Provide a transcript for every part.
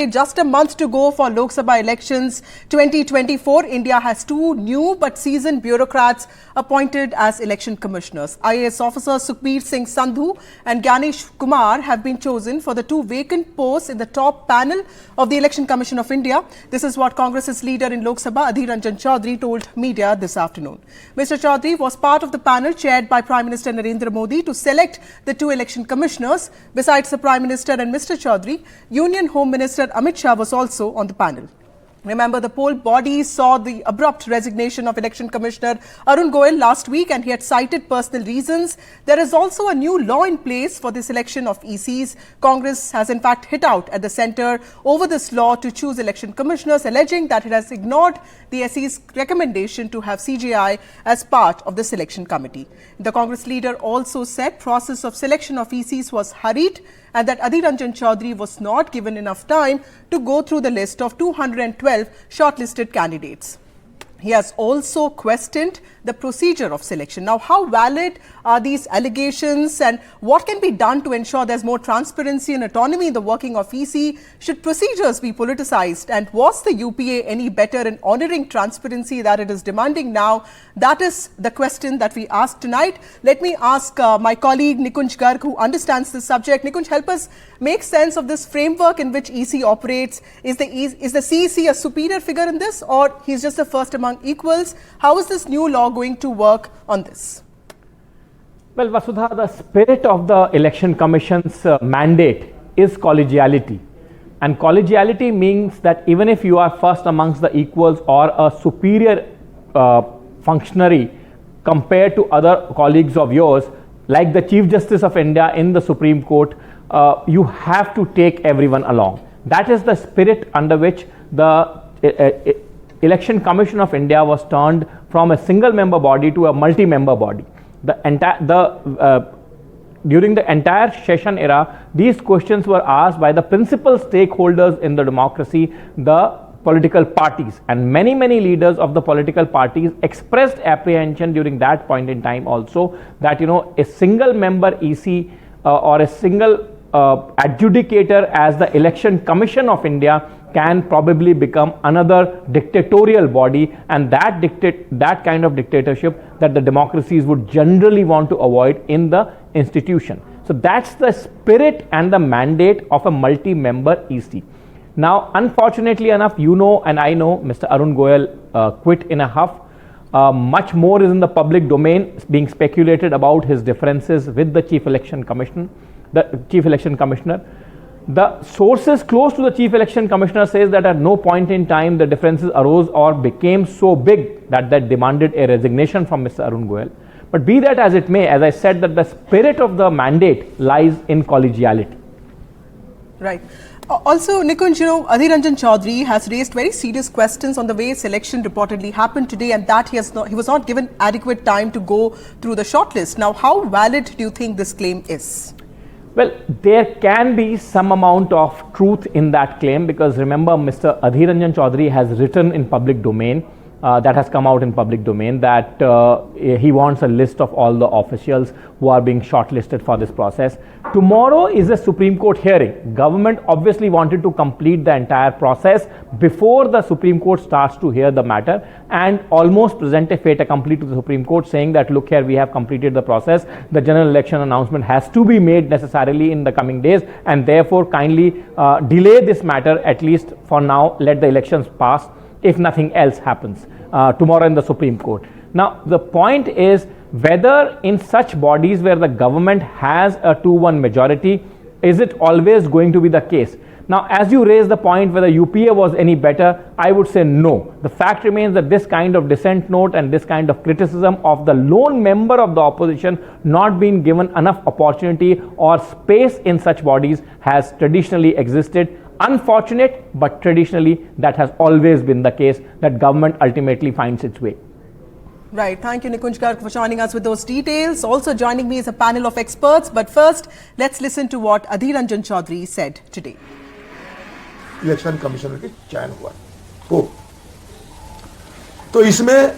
Just a month to go for Lok Sabha elections 2024. India has two new but seasoned bureaucrats appointed as election commissioners. IAS officers Sukhbir Sandhu and Gyanesh Kumar have been chosen for the two vacant posts in the top panel of the Election Commission of India. This is what Congress's leader in Lok Sabha, Adhir Choudhury, told media this afternoon. Mr. Choudhury was part of the panel chaired by Prime Minister Narendra Modi to select the two election commissioners. Besides the Prime Minister and Mr. Choudhury, Union Home Minister Amit Shah was also on the panel. Remember, the poll body saw the abrupt resignation of Election Commissioner Arun Goel last week, and he had cited personal reasons. There is also a new law in place for the selection of ECs. Congress has in fact hit out at the centre over this law to choose election commissioners, alleging that it has ignored the SE's recommendation to have CJI as part of the selection committee. The Congress leader also said process of selection of ECs was hurried and that Adhir Choudhury was not given enough time to go through the list of 212 shortlisted candidates. He has also questioned the procedure of selection. Now, how valid are these allegations and what can be done to ensure there's more transparency and autonomy in the working of EC? Should procedures be politicized? And was the UPA any better in honouring transparency that it is demanding now? That is the question that we asked tonight. Let me ask my colleague Nikunj Garg, who understands this subject. Nikunj, help us make sense of this framework in which EC operates. Is the CEC a superior figure in this, or he's just the first among equals? How is this new law going to work on this? Well, Vasudha, the spirit of the Election Commission's mandate is collegiality. And collegiality means that even if you are first amongst the equals or a superior functionary compared to other colleagues of yours, like the Chief Justice of India in the Supreme Court, you have to take everyone along. That is the spirit under which the Election Commission of India was turned from a single member body to a multi-member body. During the entire session era, these questions were asked by the principal stakeholders in the democracy, the political parties, and many leaders of the political parties expressed apprehension during that point in time also that a single member EC or a single adjudicator as the Election Commission of India can probably become another dictatorial body, and that kind of dictatorship that the democracies would generally want to avoid in the institution. So that's the spirit and the mandate of a multi-member EC. Now, unfortunately enough, and I know Mr. Arun Goel quit in a huff. Much more is in the public domain being speculated about his differences with the Chief Election Commissioner. The sources close to the Chief Election Commissioner says that at no point in time the differences arose or became so big that demanded a resignation from Mr. Arun Goel. But be that as it may, as I said, that the spirit of the mandate lies in collegiality. Right. Also, Nikunj, Adhir Choudhury has raised very serious questions on the way selection reportedly happened today, and that he was not given adequate time to go through the shortlist. Now, how valid do you think this claim is? Well, there can be some amount of truth in that claim, because remember, Mr. Adhir Choudhury has written in public domain, that has come out in public domain, that he wants a list of all the officials who are being shortlisted for this process. Tomorrow is a Supreme Court hearing. Government obviously wanted to complete the entire process before the Supreme Court starts to hear the matter, and almost present a fait accompli to the Supreme Court, saying that look here, we have completed the process. The general election announcement has to be made necessarily in the coming days, and therefore kindly delay this matter, at least for now. Let the elections pass if nothing else happens tomorrow in the Supreme Court. Now, the point is whether in such bodies where the government has a 2-1 majority, is it always going to be the case? Now, as you raise the point whether UPA was any better, I would say no. The fact remains that this kind of dissent note and this kind of criticism of the lone member of the opposition not being given enough opportunity or space in such bodies has traditionally existed. Unfortunate, but traditionally that has always been the case, that government ultimately finds its way. Right. Thank you, Nikunj Garg, for joining us with those details. Also joining me is a panel of experts. But first, let's listen to what Adhir Choudhury said today. Election commissioner के चयन हुआ हो, तो इसमें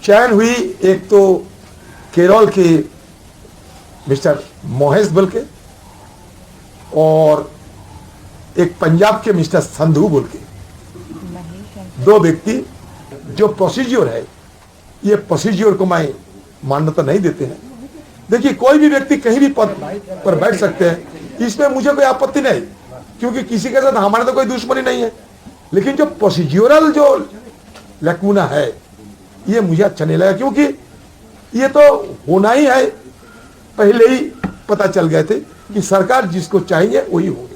चयन हुई एक तो केरल के मिस्टर मोहेश बल के और एक पंजाब के मिस्टर संधू बोल के, दो व्यक्ति जो प्रोसीजर है, ये प्रोसीजर को मैं मान्यता नहीं देते हैं। देखिए, कोई भी व्यक्ति कहीं भी पद पर बैठ सकते हैं, इसमें मुझे कोई आपत्ति नहीं, क्योंकि किसी के साथ हमारे तो कोई दुश्मनी नहीं है। लेकिन जो प्रोसीजरल जो लैकुना है, ये मुझे अच्छा नहीं लगा, क्योंकि ये तो होना ही है, पहले ही पता चल गए थे कि सरकार जिसको चाहिए वही होगी।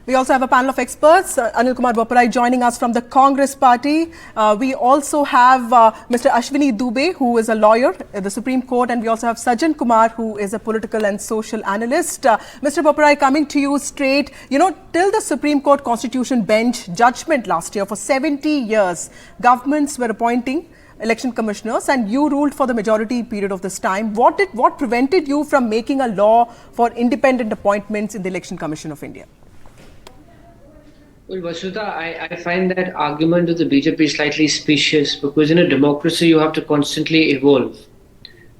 We also have a panel of experts. Anil Kumar Boparai joining us from the Congress Party. We also have Mr. Ashwini Dubey, who is a lawyer at the Supreme Court, and we also have Sajjan Kumar, who is a political and social analyst. Mr. Boparai, coming to you straight, till the Supreme Court Constitution Bench judgment last year, for 70 years, governments were appointing election commissioners, and you ruled for the majority period of this time. What prevented you from making a law for independent appointments in the Election Commission of India? Well, Vasudha, I find that argument of the BJP slightly specious, because in a democracy you have to constantly evolve.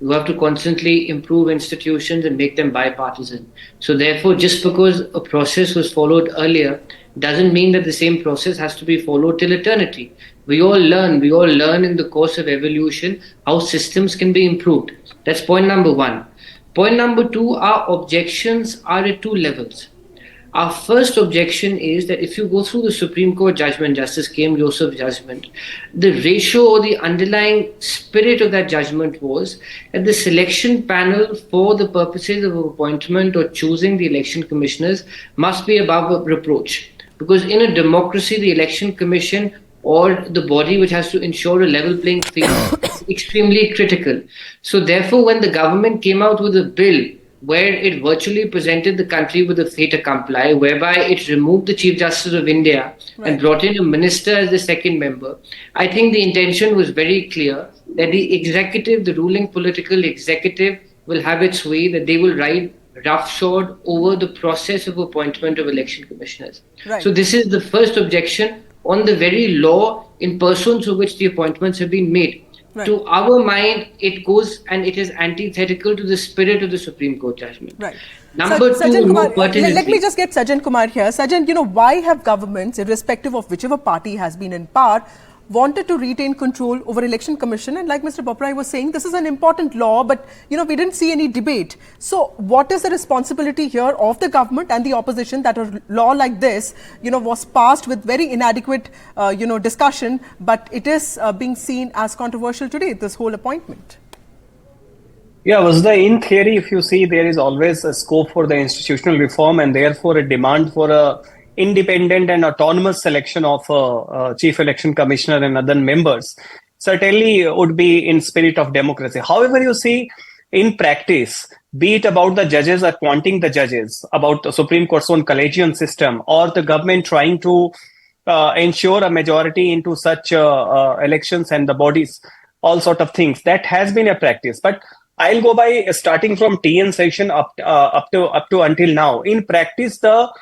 You have to constantly improve institutions and make them bipartisan. So therefore, just because a process was followed earlier doesn't mean that the same process has to be followed till eternity. We all learn in the course of evolution how systems can be improved. That's point number one. Point number two, our objections are at two levels. Our first objection is that if you go through the Supreme Court judgment, Justice K.M. Joseph's judgment, the ratio or the underlying spirit of that judgment was that the selection panel for the purposes of appointment or choosing the election commissioners must be above reproach. Because in a democracy, the election commission or the body which has to ensure a level playing field is extremely critical. So therefore, when the government came out with a bill where it virtually presented the country with a fait accompli, whereby it removed the Chief Justice of India and brought in a minister as the second member, I think the intention was very clear that the executive, the ruling political executive, will have its way, that they will ride roughshod over the process of appointment of election commissioners. Right. So this is the first objection on the very law in pursuance of which the appointments have been made. Right. To our mind, it goes and it is antithetical to the spirit of the Supreme Court judgment. Right. Number two, more pertinently, let me just get Sajjan Kumar here. Sajjan, why have governments, irrespective of whichever party has been in power, wanted to retain control over election commission? And like Mr. Boparai was saying, this is an important law, but we didn't see any debate. So what is the responsibility here of the government and the opposition that a law like this was passed with very inadequate discussion, but it is being seen as controversial today, this whole appointment? Yeah, in theory, if you see, there is always a scope for the institutional reform, and therefore a demand for a independent and autonomous selection of chief election commissioner and other members certainly would be in spirit of democracy. However, you see, in practice, be it about the judges appointing the judges, about the Supreme Court's own collegium system, or the government trying to ensure a majority into such elections and the bodies, all sort of things, that has been a practice. But I'll go by starting from TN session up to until now. In practice, the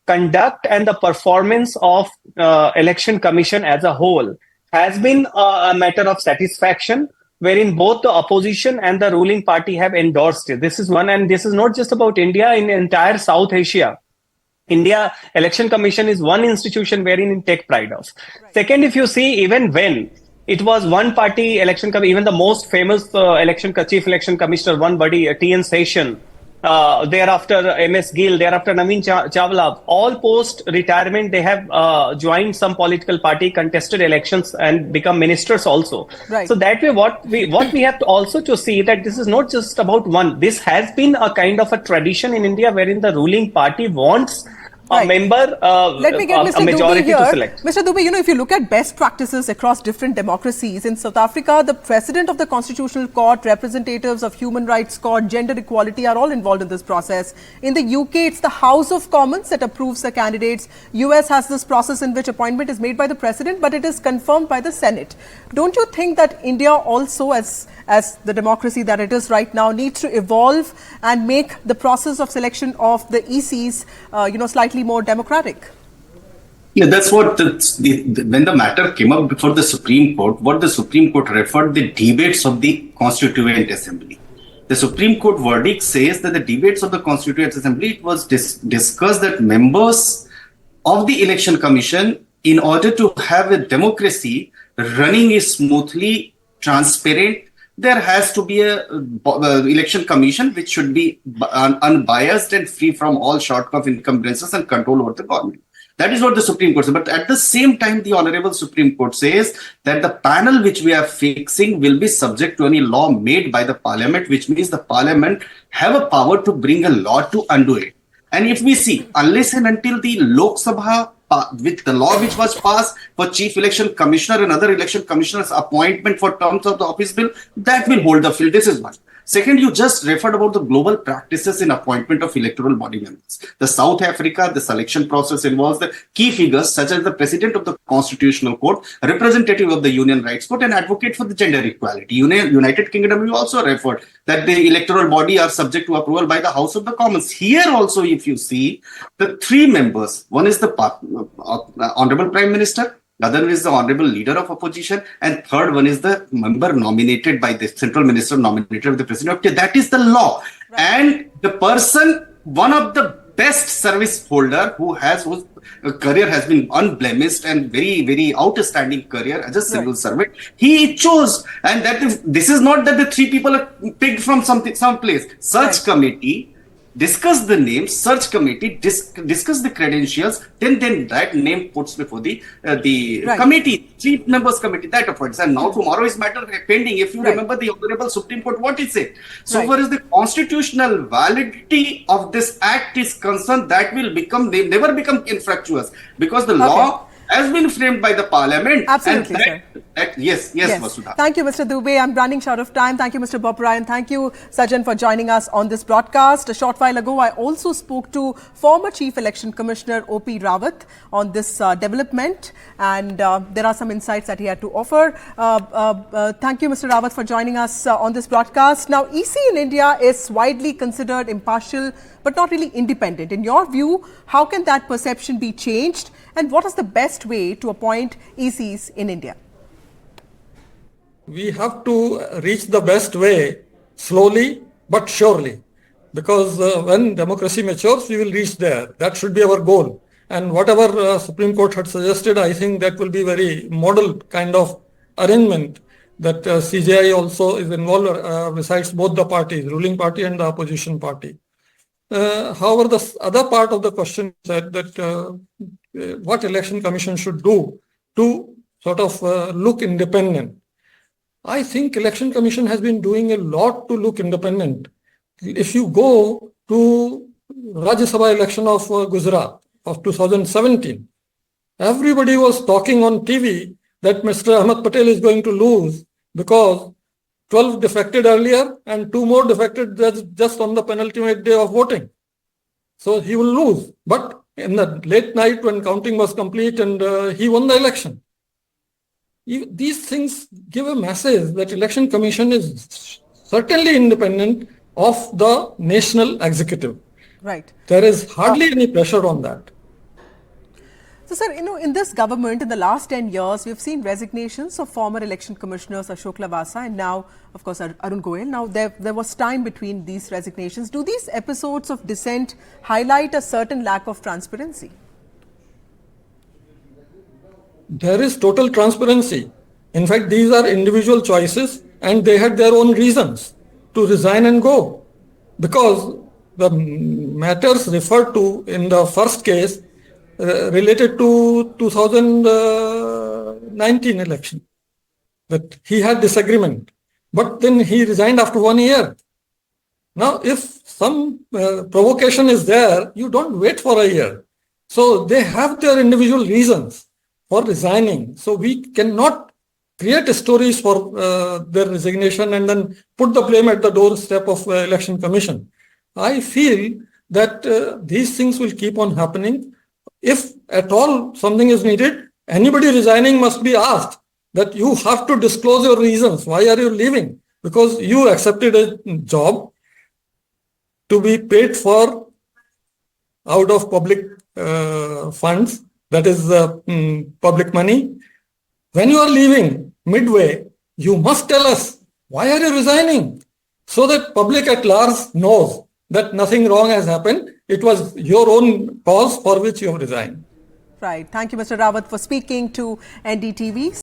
conduct and the performance of election commission as a whole has been a matter of satisfaction, wherein both the opposition and the ruling party have endorsed it. This is one, and this is not just about India, in entire South Asia. India Election Commission is one institution wherein we take pride of. Right. Second, if you see, even when it was one party election, even the most famous chief election commissioner, one body, TN Session, thereafter MS Gill, thereafter Naveen Chawla, all post-retirement, they have joined some political party, contested elections and become ministers also. Right. So that way, what we have to also to see that this is not just about one. This has been a kind of a tradition in India wherein the ruling party wants a member, let me get Mr. a majority Dubey here. To select. Mr. Dubey, if you look at best practices across different democracies, in South Africa, the President of the Constitutional Court, representatives of Human Rights Court, gender equality are all involved in this process. In the UK, it's the House of Commons that approves the candidates. US has this process in which appointment is made by the President, but it is confirmed by the Senate. Don't you think that India also, as the democracy that it is right now, needs to evolve and make the process of selection of the ECs, slightly more democratic? Yeah, that's what when the matter came up before the Supreme Court, what the Supreme Court referred the debates of the Constituent Assembly. The Supreme Court verdict says that the debates of the Constituent Assembly, it was discussed that members of the Election Commission, in order to have a democracy running smoothly, transparent, there has to be a election commission which should be unbiased and free from all shortcut encumbrances and control over the government. That is what the Supreme Court says. But at the same time, the Honorable Supreme Court says that the panel which we are fixing will be subject to any law made by the Parliament, which means the Parliament have a power to bring a law to undo it. And if we see, unless and until the Lok Sabha, with the law which was passed for Chief Election Commissioner and other election commissioners' appointment for terms of the office bill, that will hold the field. This is one. Second, you just referred about the global practices in appointment of electoral body members. The South Africa, the selection process involves the key figures such as the President of the Constitutional Court, representative of the Union Rights Court, and advocate for the gender equality. United Kingdom, you also referred that the electoral body are subject to approval by the House of the Commons. Here also, if you see, the three members, one is the Honorable Prime Minister, the other is the Honorable Leader of Opposition, and third one is the member nominated by the Central Minister, nominated by the President. Okay, that is the law. Right. And the person, one of the best service holder whose career has been unblemished and very, very outstanding career as a civil servant, he chose. And this is not that the three people are picked from some place. Search committee discuss the name, search committee, discuss the credentials, then that name puts before the committee, three members committee, that appoints. And now tomorrow is matter pending. If you remember the Honorable Supreme Court, what it said. So far as the constitutional validity of this act is concerned, that will never become infractuous, because the law has been framed by the Parliament. Absolutely, sir. Yes, Vasudha. Thank you, Mr. Dubey. I'm running short of time. Thank you, Mr. Bopra, and thank you, Sajan, for joining us on this broadcast. A short while ago, I also spoke to former Chief Election Commissioner O.P. Rawat on this development, and there are some insights that he had to offer. Thank you, Mr. Rawat, for joining us on this broadcast. Now, EC in India is widely considered impartial, but not really independent. In your view, how can that perception be changed? And what is the best way to appoint ECs in India? We have to reach the best way slowly but surely, because when democracy matures, we will reach there. That should be our goal. And whatever Supreme Court had suggested, I think that will be very model kind of arrangement, that CJI also is involved besides both the parties, ruling party and the opposition party. However, the other part of the question said that what election commission should do to sort of look independent. I think election commission has been doing a lot to look independent. If you go to Rajya Sabha election of Gujarat of 2017, everybody was talking on TV that Mr. Ahmed Patel is going to lose because 12 defected earlier and 2 more defected just on the penultimate day of voting. So he will lose. But in the late night when counting was complete and he won the election. These things give a message that election commission is certainly independent of the national executive. Right. There is hardly any pressure on that. So, sir, in this government, in the last 10 years, we've seen resignations of former election commissioners Ashok Lavasa and now, of course, Arun Goel. Now, there was time between these resignations. Do these episodes of dissent highlight a certain lack of transparency? There is total transparency. In fact, these are individual choices and they had their own reasons to resign and go. Because the matters referred to in the first case related to 2019 election, that he had disagreement, but then he resigned after 1 year. Now, if some provocation is there, you don't wait for a year. So they have their individual reasons for resigning. So we cannot create stories for their resignation and then put the blame at the doorstep of election commission. I feel that these things will keep on happening. If at all something is needed, anybody resigning must be asked that you have to disclose your reasons. Why are you leaving? Because you accepted a job to be paid for out of public funds, that is public money. When you are leaving midway, you must tell us, why are you resigning? so that public at large knows that nothing wrong has happened. It was your own cause for which you have resigned. Right. Thank you, Mr. Rawat, for speaking to NDTV.